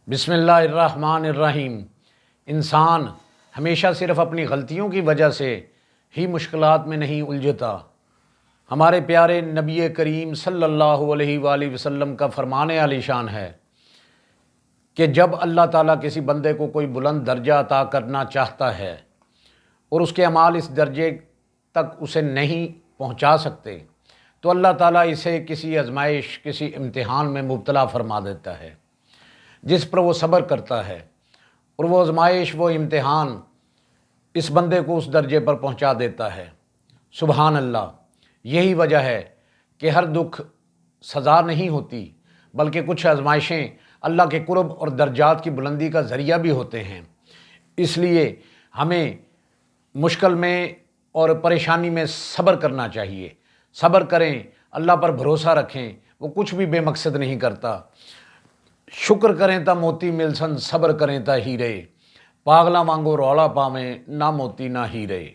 بسم اللہ الرحمن الرحیم۔ انسان ہمیشہ صرف اپنی غلطیوں کی وجہ سے ہی مشکلات میں نہیں الجھتا۔ ہمارے پیارے نبی کریم صلی اللہ علیہ وآلہ وسلم کا فرمان عالی شان ہے کہ جب اللہ تعالیٰ کسی بندے کو کوئی بلند درجہ عطا کرنا چاہتا ہے اور اس کے اعمال اس درجے تک اسے نہیں پہنچا سکتے تو اللہ تعالیٰ اسے کسی آزمائش، کسی امتحان میں مبتلا فرما دیتا ہے، جس پر وہ صبر کرتا ہے، اور وہ آزمائش، وہ امتحان اس بندے کو اس درجے پر پہنچا دیتا ہے۔ سبحان اللہ۔ یہی وجہ ہے کہ ہر دکھ سزا نہیں ہوتی، بلکہ کچھ آزمائشیں اللہ کے قرب اور درجات کی بلندی کا ذریعہ بھی ہوتے ہیں۔ اس لیے ہمیں مشکل میں اور پریشانی میں صبر کرنا چاہیے۔ صبر کریں، اللہ پر بھروسہ رکھیں، وہ کچھ بھی بے مقصد نہیں کرتا۔ شکر کریں تا موتی ملسن، صبر کریں تا ہیرے، پاگلا وانگو رولا پاویں، نہ موتی نہ ہیرے۔